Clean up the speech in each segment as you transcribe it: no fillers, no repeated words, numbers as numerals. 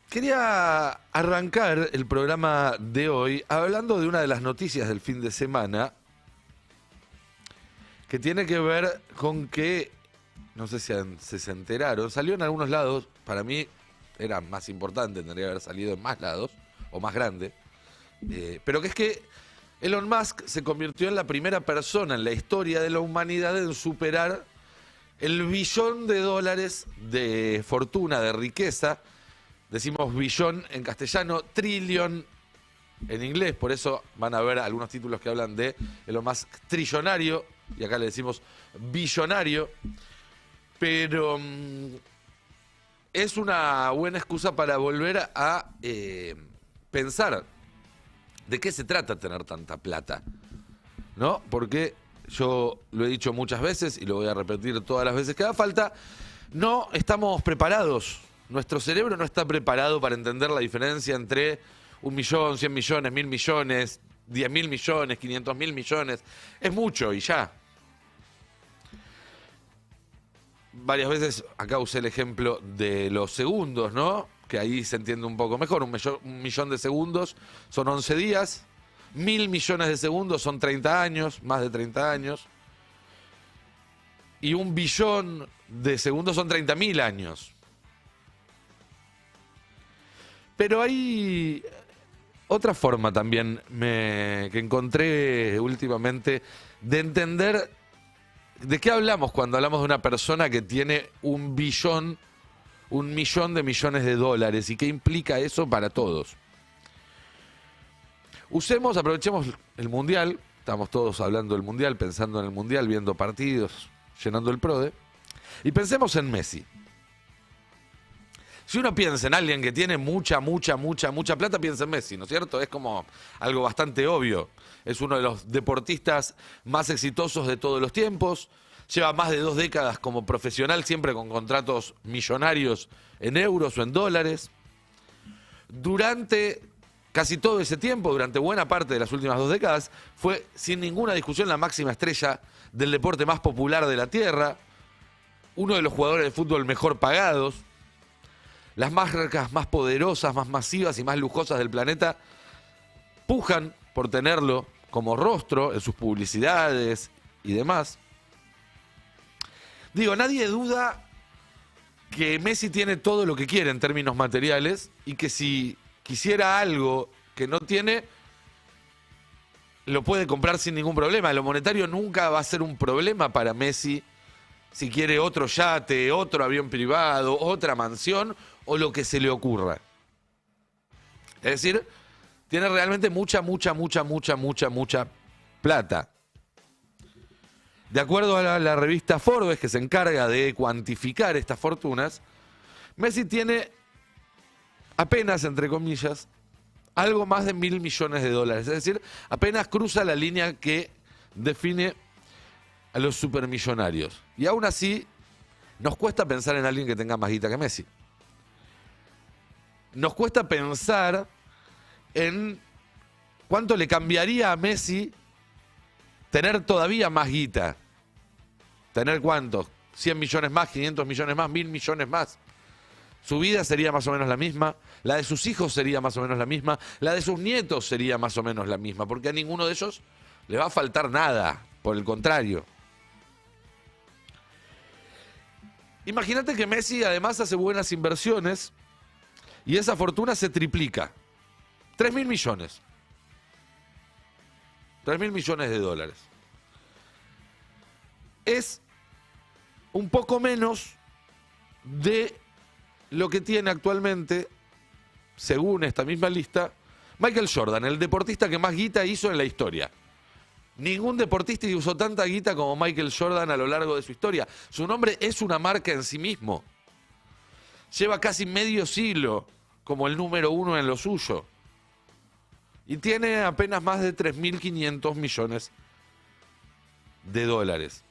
Quería arrancar el programa de hoy hablando de una de las noticias del fin de semana que tiene que ver con que, no sé si se enteraron, salió en algunos lados, para mí era más importante, tendría que haber salido en más lados, o más grande, pero que es que Elon Musk se convirtió en la primera persona en la historia de la humanidad en superar el $1 billón de fortuna, de riqueza. Decimos billón en castellano, trillón en inglés, por eso van a ver algunos títulos que hablan de Elon Musk trillonario, y acá le decimos billonario, pero es una buena excusa para volver a pensar de qué se trata tener tanta plata, ¿no? Porque yo lo he dicho muchas veces y lo voy a repetir todas las veces que haga falta, no estamos preparados. Nuestro cerebro no está preparado para entender la diferencia entre 1.000.000, 100.000.000, 1.000.000.000, 10.000.000.000, 500.000.000.000. Es mucho y ya. Varias veces acá usé el ejemplo de los segundos, ¿no? Que ahí se entiende un poco mejor. Un millón de segundos son 11 días. 1.000.000.000 de segundos son 30 años, más de 30 años. Y 1 billón de segundos son 30.000 años. Pero hay otra forma también que encontré últimamente de entender de qué hablamos cuando hablamos de una persona que tiene 1 millón de millones de dólares y qué implica eso para todos. Aprovechemos el Mundial, estamos todos hablando del Mundial, pensando en el Mundial, viendo partidos, llenando el PRODE, y pensemos en Messi. Si uno piensa en alguien que tiene mucha plata, piensa en Messi, ¿no es cierto? Es como algo bastante obvio. Es uno de los deportistas más exitosos de todos los tiempos. Lleva más de 2 décadas como profesional, siempre con contratos millonarios en euros o en dólares. Durante casi todo ese tiempo, durante buena parte de las últimas 2 décadas, fue sin ninguna discusión la máxima estrella del deporte más popular de la Tierra. Uno de los jugadores de fútbol mejor pagados. Las marcas más poderosas, más masivas y más lujosas del planeta pujan por tenerlo como rostro en sus publicidades y demás. Digo, nadie duda que Messi tiene todo lo que quiere en términos materiales y que si quisiera algo que no tiene, lo puede comprar sin ningún problema. Lo monetario nunca va a ser un problema para Messi si quiere otro yate, otro avión privado, otra mansión o lo que se le ocurra. Es decir, tiene realmente mucha plata. De acuerdo a la revista Forbes, que se encarga de cuantificar estas fortunas, Messi tiene apenas, entre comillas, algo más de 1.000.000.000 de dólares. Es decir, apenas cruza la línea que define a los supermillonarios. Y aún así, nos cuesta pensar en alguien que tenga más guita que Messi. Nos cuesta pensar en cuánto le cambiaría a Messi tener todavía más guita. ¿Tener cuánto? 100 millones más, 500 millones más, 1.000 millones más. Su vida sería más o menos la misma, la de sus hijos sería más o menos la misma, la de sus nietos sería más o menos la misma, porque a ninguno de ellos le va a faltar nada, por el contrario. Imagínate que Messi además hace buenas inversiones y esa fortuna se triplica. 3.000 millones. 3.000 millones de dólares. Es un poco menos de lo que tiene actualmente, según esta misma lista, Michael Jordan, el deportista que más guita hizo en la historia. Ningún deportista usó tanta guita como Michael Jordan a lo largo de su historia. Su nombre es una marca en sí mismo. Lleva casi medio siglo como el número 1 en lo suyo. Y tiene apenas más de 3.500 millones de dólares.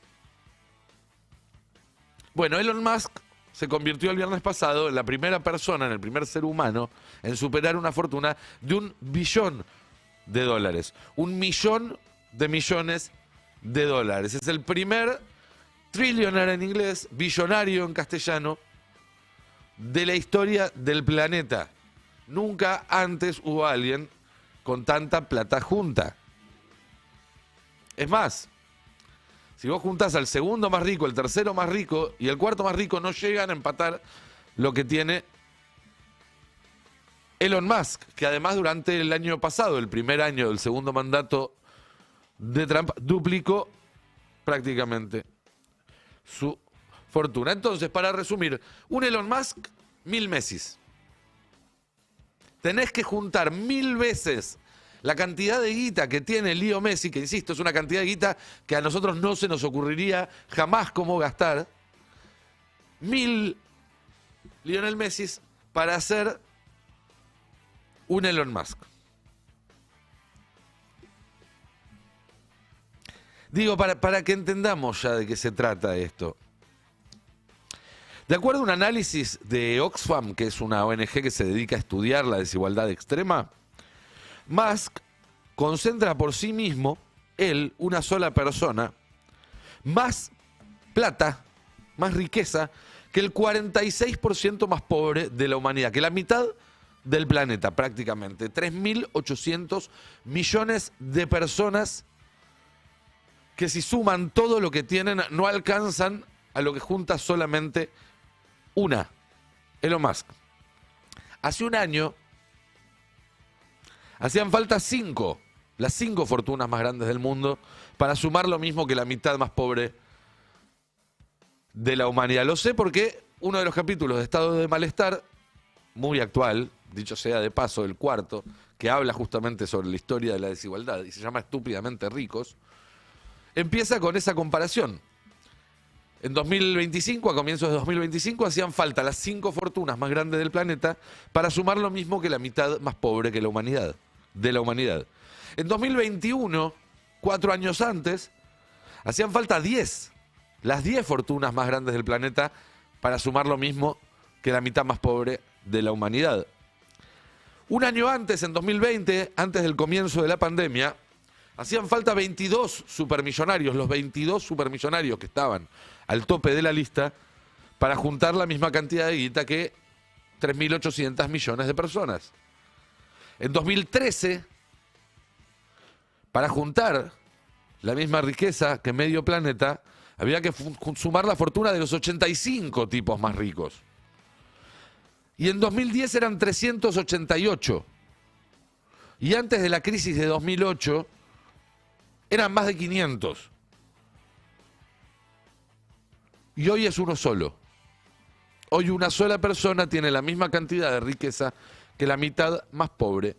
Bueno, Elon Musk se convirtió el viernes pasado en la primera persona, en el primer ser humano, en superar una fortuna de $1 billón. 1.000.000 de millones de dólares. Es el primer trillionaire en inglés, billonario en castellano, de la historia del planeta. Nunca antes hubo alguien con tanta plata junta. Es más, si vos juntás al segundo más rico, el tercero más rico y el cuarto más rico, no llegan a empatar lo que tiene Elon Musk, que además durante el año pasado, el primer año del segundo mandato de Trump, duplicó prácticamente su fortuna. Entonces, para resumir, un Elon Musk, 1000 Messis. Tenés que juntar 1000 veces la cantidad de guita que tiene Leo Messi, que insisto, es una cantidad de guita que a nosotros no se nos ocurriría jamás cómo gastar. 1000 Lionel Messis para hacer un Elon Musk. Digo, para que entendamos ya de qué se trata esto. De acuerdo a un análisis de Oxfam, que es una ONG que se dedica a estudiar la desigualdad extrema, Musk concentra por sí mismo, él, una sola persona, más plata, más riqueza, que el 46% más pobre de la humanidad, que la mitad del planeta prácticamente. 3.800 millones de personas que si suman todo lo que tienen no alcanzan a lo que junta solamente una, Elon Musk. Hace un año hacían falta 5, las 5 fortunas más grandes del mundo para sumar lo mismo que la mitad más pobre de la humanidad. Lo sé porque uno de los capítulos de Estado de Malestar, muy actual, dicho sea de paso, el cuarto, que habla justamente sobre la historia de la desigualdad y se llama Estúpidamente Ricos, empieza con esa comparación. En 2025, a comienzos de 2025, hacían falta las 5 fortunas más grandes del planeta para sumar lo mismo que la mitad más pobre que la humanidad, de la humanidad. En 2021, 4 años antes, hacían falta 10, las 10 fortunas más grandes del planeta para sumar lo mismo que la mitad más pobre de la humanidad. Un año antes, en 2020, antes del comienzo de la pandemia, hacían falta 22 supermillonarios, los 22 supermillonarios que estaban al tope de la lista para juntar la misma cantidad de guita que 3.800 millones de personas. En 2013, para juntar la misma riqueza que medio planeta, había que sumar la fortuna de los 85 tipos más ricos. Y en 2010 eran 388. Y antes de la crisis de 2008 eran más de 500. Y hoy es uno solo. Hoy una sola persona tiene la misma cantidad de riqueza que la mitad más pobre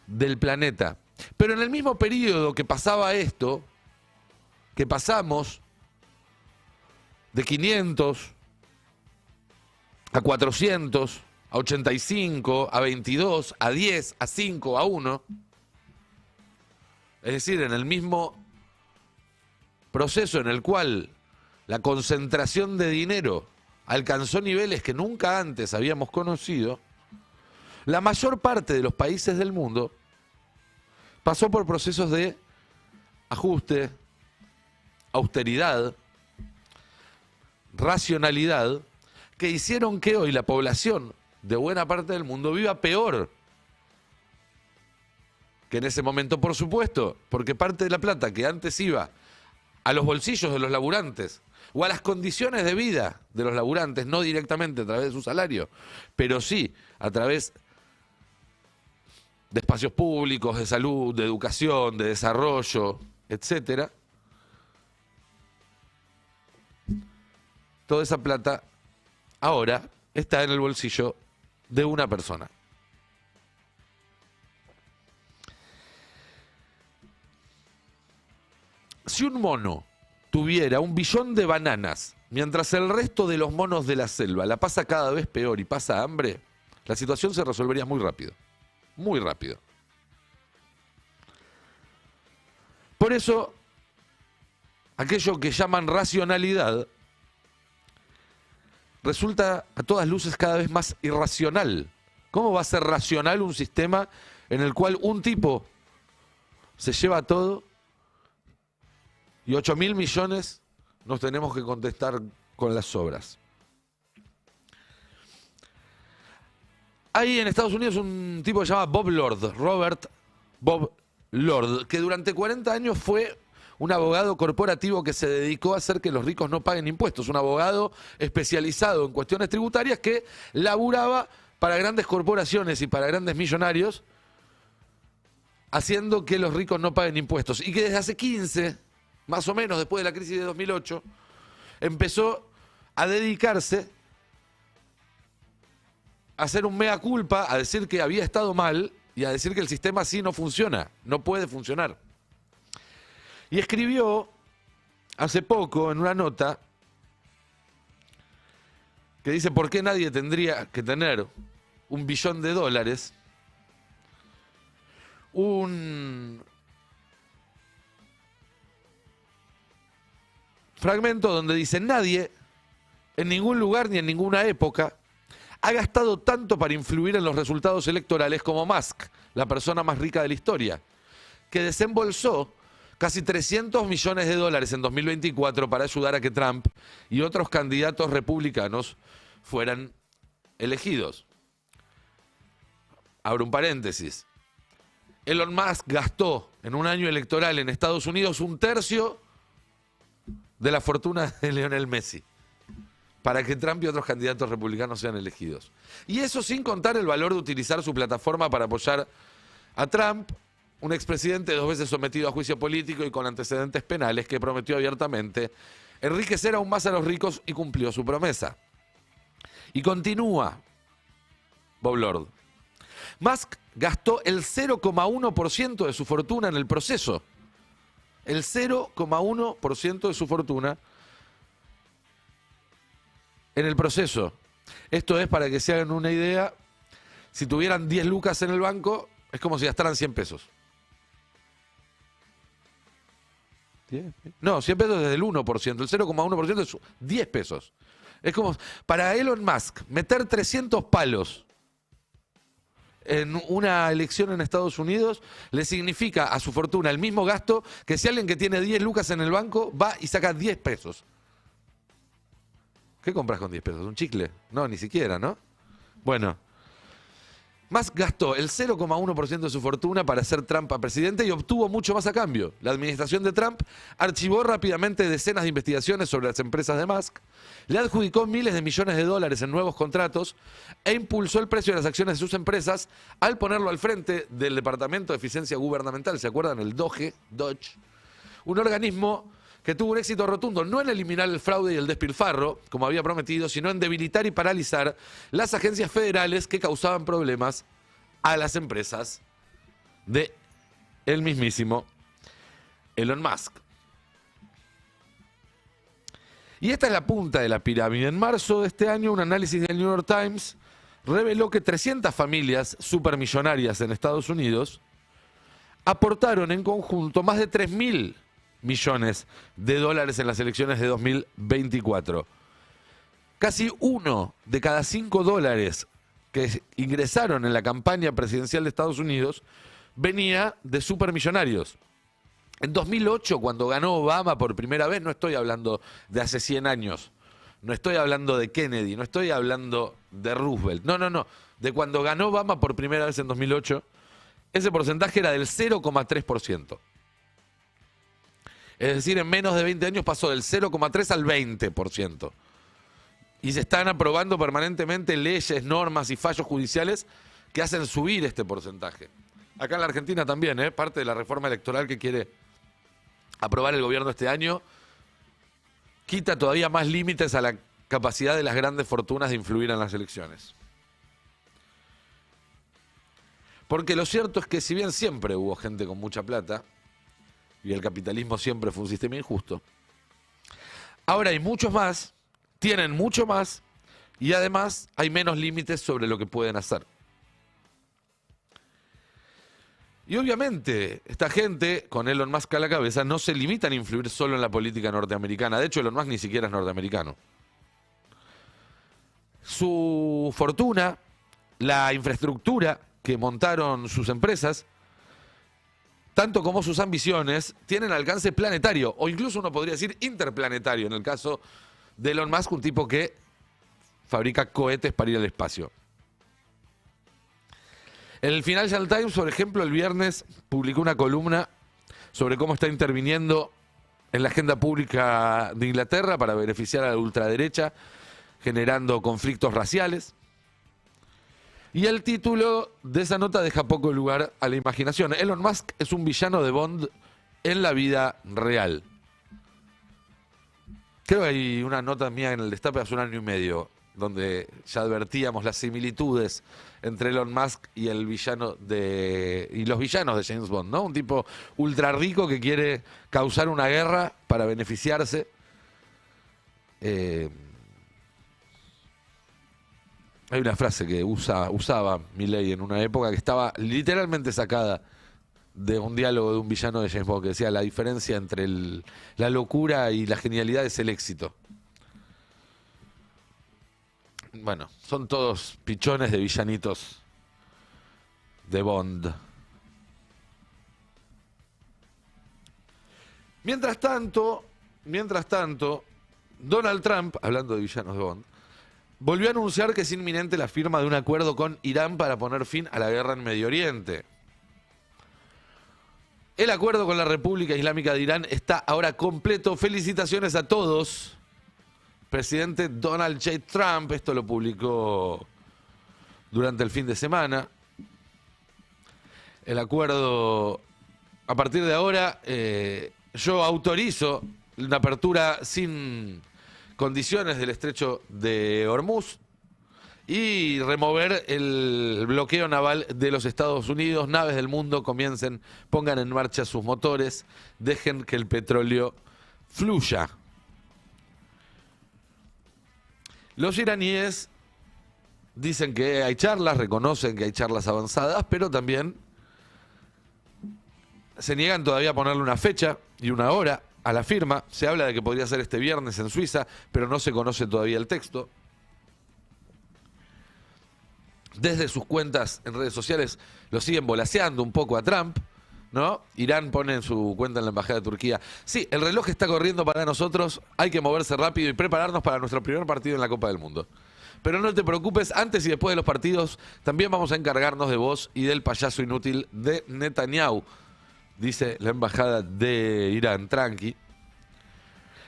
del planeta. Pero en el mismo periodo que pasaba esto, que pasamos de 500 a 400, a 85, a 22, a 10, a 5, a 1, es decir, en el mismo proceso en el cual la concentración de dinero alcanzó niveles que nunca antes habíamos conocido, la mayor parte de los países del mundo pasó por procesos de ajuste, austeridad, racionalidad, que hicieron que hoy la población de buena parte del mundo viva peor que en ese momento, por supuesto, porque parte de la plata que antes iba a los bolsillos de los laburantes o a las condiciones de vida de los laburantes, no directamente a través de su salario, pero sí a través de espacios públicos, de salud, de educación, de desarrollo, etcétera. Toda esa plata ahora está en el bolsillo de una persona. Si un mono tuviera 1 billón de bananas, mientras el resto de los monos de la selva la pasa cada vez peor y pasa hambre, la situación se resolvería muy rápido. Muy rápido. Por eso, aquello que llaman racionalidad resulta a todas luces cada vez más irracional. ¿Cómo va a ser racional un sistema en el cual un tipo se lleva todo y 8.000 millones nos tenemos que contestar con las sobras? Hay en Estados Unidos un tipo que se llama Bob Lord, Robert Bob Lord, que durante 40 años fue un abogado corporativo que se dedicó a hacer que los ricos no paguen impuestos. Un abogado especializado en cuestiones tributarias que laburaba para grandes corporaciones y para grandes millonarios, haciendo que los ricos no paguen impuestos. Y que desde hace 15, más o menos después de la crisis de 2008, empezó a dedicarse a hacer un mea culpa, a decir que había estado mal y a decir que el sistema así no funciona, no puede funcionar. Y escribió hace poco en una nota que dice por qué nadie tendría que tener $1 billón, un fragmento donde dice: nadie, en ningún lugar ni en ninguna época, ha gastado tanto para influir en los resultados electorales como Musk, la persona más rica de la historia, que desembolsó casi $300 millones en 2024 para ayudar a que Trump y otros candidatos republicanos fueran elegidos. Abro un paréntesis. Elon Musk gastó en un año electoral en Estados Unidos 1/3 de la fortuna de Lionel Messi para que Trump y otros candidatos republicanos sean elegidos. Y eso sin contar el valor de utilizar su plataforma para apoyar a Trump, un expresidente 2 veces sometido a juicio político y con antecedentes penales, que prometió abiertamente enriquecer aún más a los ricos y cumplió su promesa. Y continúa Bob Lord. Musk gastó el 0,1% de su fortuna en el proceso. El 0,1% de su fortuna en el proceso. Esto es, para que se hagan una idea, si tuvieran 10 lucas en el banco, es como si gastaran 100 pesos. No, 100 pesos es del 1%, el 0,1% es 10 pesos. Es como, para Elon Musk, meter 300 palos en una elección en Estados Unidos le significa a su fortuna el mismo gasto que si alguien que tiene 10 lucas en el banco va y saca 10 pesos. ¿Qué compras con 10 pesos? ¿Un chicle? No, ni siquiera, ¿no? Bueno. Musk gastó el 0,1% de su fortuna para hacer Trump a presidente y obtuvo mucho más a cambio. La administración de Trump archivó rápidamente decenas de investigaciones sobre las empresas de Musk, le adjudicó miles de millones de dólares en nuevos contratos e impulsó el precio de las acciones de sus empresas al ponerlo al frente del Departamento de Eficiencia Gubernamental. ¿Se acuerdan? El Dodge, un organismo que tuvo un éxito rotundo no en eliminar el fraude y el despilfarro, como había prometido, sino en debilitar y paralizar las agencias federales que causaban problemas a las empresas de el mismísimo Elon Musk. Y esta es la punta de la pirámide. En marzo de este año, un análisis del New York Times reveló que 300 familias supermillonarias en Estados Unidos aportaron en conjunto más de 3.000 millones de dólares en las elecciones de 2024. Casi 1 de cada 5 dólares que ingresaron en la campaña presidencial de Estados Unidos venía de supermillonarios. En 2008, cuando ganó Obama por primera vez, no estoy hablando de hace 100 años, no estoy hablando de Kennedy, no estoy hablando de Roosevelt, no, de cuando ganó Obama por primera vez en 2008, ese porcentaje era del 0,3%. Es decir, en menos de 20 años pasó del 0,3 al 20%. Y se están aprobando permanentemente leyes, normas y fallos judiciales que hacen subir este porcentaje. Acá en la Argentina también, parte de la reforma electoral que quiere aprobar el gobierno este año, quita todavía más límites a la capacidad de las grandes fortunas de influir en las elecciones. Porque lo cierto es que si bien siempre hubo gente con mucha plata, y el capitalismo siempre fue un sistema injusto, ahora hay muchos más, tienen mucho más, y además hay menos límites sobre lo que pueden hacer. Y obviamente esta gente, con Elon Musk a la cabeza, no se limitan a influir solo en la política norteamericana. De hecho, Elon Musk ni siquiera es norteamericano. Su fortuna, la infraestructura que montaron sus empresas, tanto como sus ambiciones, tienen alcance planetario, o incluso uno podría decir interplanetario, en el caso de Elon Musk, un tipo que fabrica cohetes para ir al espacio. El Financial Times, por ejemplo, el viernes publicó una columna sobre cómo está interviniendo en la agenda pública de Inglaterra para beneficiar a la ultraderecha, generando conflictos raciales. Y el título de esa nota deja poco lugar a la imaginación. Elon Musk es un villano de Bond en la vida real. Creo que hay una nota mía en el Destape hace 1 año y medio, donde ya advertíamos las similitudes entre Elon Musk y el villano y los villanos de James Bond, ¿no? Un tipo ultra rico que quiere causar una guerra para beneficiarse. Hay una frase que usaba Milley en una época que estaba literalmente sacada de un diálogo de un villano de James Bond, que decía: la diferencia entre la locura y la genialidad es el éxito. Bueno, son todos pichones de villanitos de Bond. Mientras tanto, Donald Trump, hablando de villanos de Bond, volvió a anunciar que es inminente la firma de un acuerdo con Irán para poner fin a la guerra en Medio Oriente. El acuerdo con la República Islámica de Irán está ahora completo. Felicitaciones a todos. Presidente Donald J. Trump, esto lo publicó durante el fin de semana. El acuerdo, a partir de ahora, yo autorizo una apertura sin condiciones del estrecho de Hormuz y remover el bloqueo naval de los Estados Unidos. Naves del mundo pongan en marcha sus motores, dejen que el petróleo fluya. Los iraníes dicen que hay charlas, reconocen que hay charlas avanzadas, pero también se niegan todavía a ponerle una fecha y una hora a la firma. Se habla de que podría ser este viernes en Suiza, pero no se conoce todavía el texto. Desde sus cuentas en redes sociales lo siguen volaseando un poco a Trump, ¿no? Irán pone en su cuenta en la Embajada de Turquía: sí, el reloj está corriendo para nosotros, hay que moverse rápido y prepararnos para nuestro primer partido en la Copa del Mundo. Pero no te preocupes, antes y después de los partidos también vamos a encargarnos de vos y del payaso inútil de Netanyahu, dice la Embajada de Irán. Tranqui.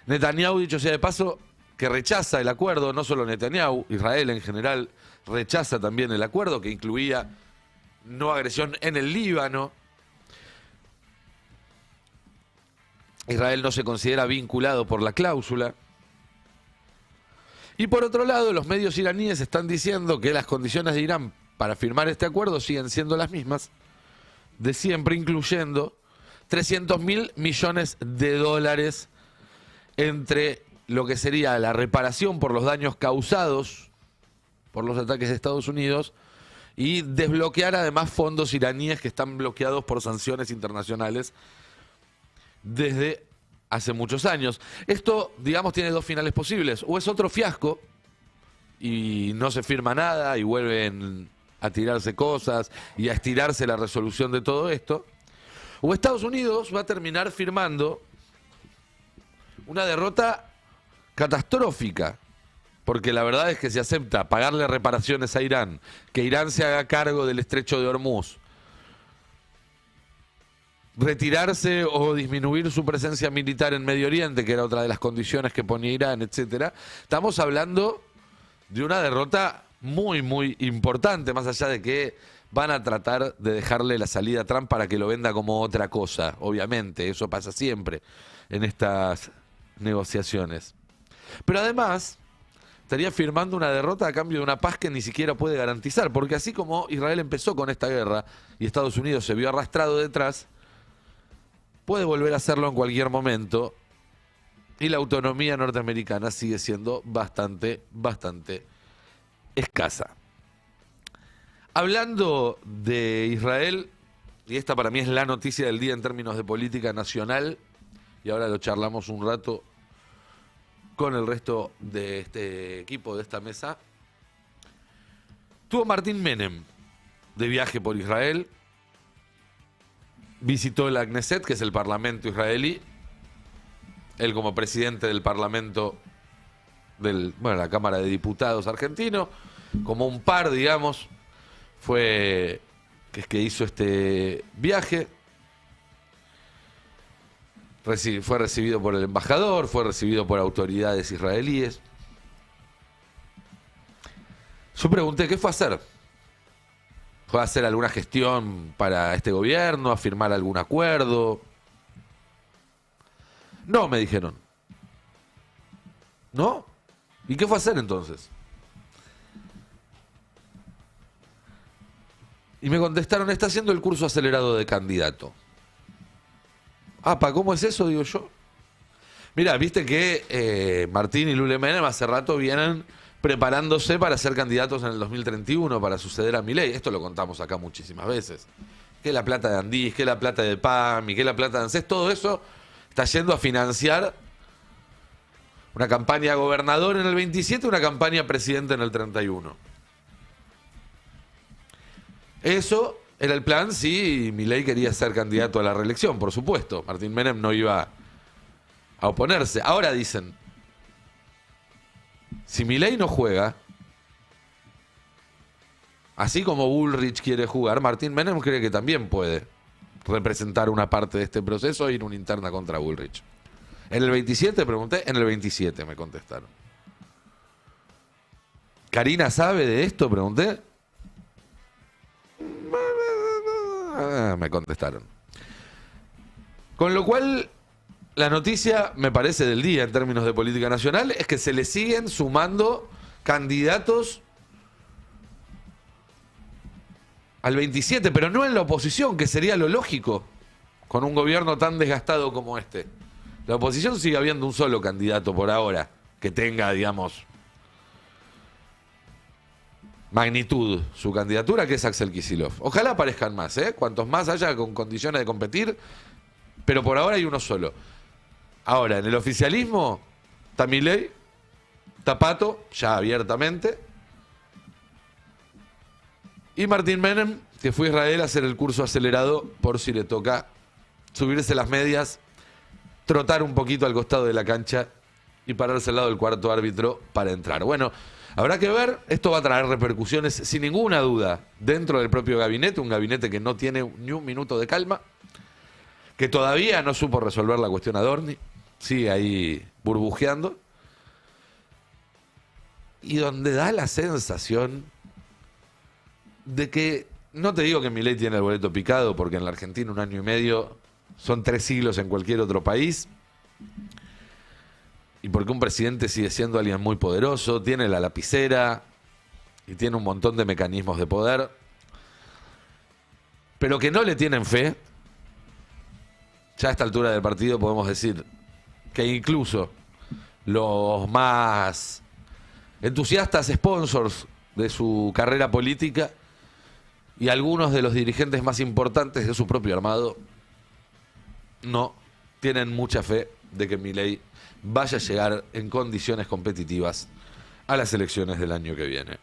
Netanyahu, dicho sea de paso, que rechaza el acuerdo, no solo Netanyahu, Israel en general rechaza también el acuerdo, que incluía no agresión en el Líbano. Israel no se considera vinculado por la cláusula. Y por otro lado, los medios iraníes están diciendo que las condiciones de Irán para firmar este acuerdo siguen siendo las mismas de siempre, incluyendo 300.000 millones de dólares entre lo que sería la reparación por los daños causados por los ataques de Estados Unidos y desbloquear además fondos iraníes que están bloqueados por sanciones internacionales desde hace muchos años. Esto, digamos, tiene dos finales posibles: o es otro fiasco y no se firma nada y vuelven a tirarse cosas y a estirarse la resolución de todo esto, o Estados Unidos va a terminar firmando una derrota catastrófica, porque la verdad es que si acepta pagarle reparaciones a Irán, que Irán se haga cargo del estrecho de Hormuz, retirarse o disminuir su presencia militar en Medio Oriente, que era otra de las condiciones que ponía Irán, etcétera, estamos hablando de una derrota muy, muy importante, más allá de que van a tratar de dejarle la salida a Trump para que lo venda como otra cosa. Obviamente, eso pasa siempre en estas negociaciones. Pero además, estaría firmando una derrota a cambio de una paz que ni siquiera puede garantizar, porque así como Israel empezó con esta guerra y Estados Unidos se vio arrastrado detrás, puede volver a hacerlo en cualquier momento, y la autonomía norteamericana sigue siendo bastante escasa. Hablando de Israel, y esta para mí es la noticia del día en términos de política nacional, y ahora lo charlamos un rato con el resto de este equipo, de esta mesa. Tuvo Martín Menem de viaje por Israel, visitó el Knesset, que es el parlamento israelí, él como presidente del parlamento la Cámara de Diputados argentino, como un par, digamos, fue que es que hizo este viaje. Fue recibido por el embajador, fue recibido por autoridades israelíes. Yo pregunté, ¿qué fue a hacer? ¿Fue a hacer alguna gestión para este gobierno, a firmar algún acuerdo? No, me dijeron. ¿No? ¿Y qué fue a hacer entonces? Y me contestaron, está haciendo el curso acelerado de candidato. ¿Cómo es eso? Digo yo. Mira, viste que Martín y Lule Menem hace rato vienen preparándose para ser candidatos en el 2031 para suceder a Milei. Esto lo contamos acá muchísimas veces. Que la plata de Andís, que la plata de PAMI, que la plata de ANSES, todo eso está yendo a financiar una campaña gobernador en el 27 y una campaña presidente en el 31. Eso era el plan si Milei quería ser candidato a la reelección, por supuesto. Martín Menem no iba a oponerse. Ahora dicen, si Milei no juega, así como Bullrich quiere jugar, Martín Menem cree que también puede representar una parte de este proceso e ir una interna contra Bullrich. ¿En el 27? Pregunté. En el 27 me contestaron. ¿Karina sabe de esto? Pregunté. Me contestaron. Con lo cual, la noticia, me parece, del día en términos de política nacional es que se le siguen sumando candidatos al 27, pero no en la oposición, que sería lo lógico con un gobierno tan desgastado como este. La oposición sigue habiendo un solo candidato por ahora que tenga, digamos, magnitud su candidatura, que es Axel Kicillof. Ojalá aparezcan más, ¿eh? Cuantos más haya con condiciones de competir, pero por ahora hay uno solo. Ahora, en el oficialismo, está Milei, está Pato, ya abiertamente, y Martín Menem, que fue a Israel a hacer el curso acelerado por si le toca subirse las medias, trotar un poquito al costado de la cancha y pararse al lado del cuarto árbitro para entrar. Bueno, habrá que ver, esto va a traer repercusiones sin ninguna duda dentro del propio gabinete, un gabinete que no tiene ni un minuto de calma, que todavía no supo resolver la cuestión Adorni, sigue ahí burbujeando, y donde da la sensación de que, no te digo que Milei tiene el boleto picado, porque en la Argentina 1 año y medio son 3 siglos en cualquier otro país, y porque un presidente sigue siendo alguien muy poderoso, tiene la lapicera y tiene un montón de mecanismos de poder, pero que no le tienen fe. Ya a esta altura del partido podemos decir que incluso los más entusiastas sponsors de su carrera política y algunos de los dirigentes más importantes de su propio armado no tienen mucha fe de que Milei vaya a llegar en condiciones competitivas a las elecciones del año que viene.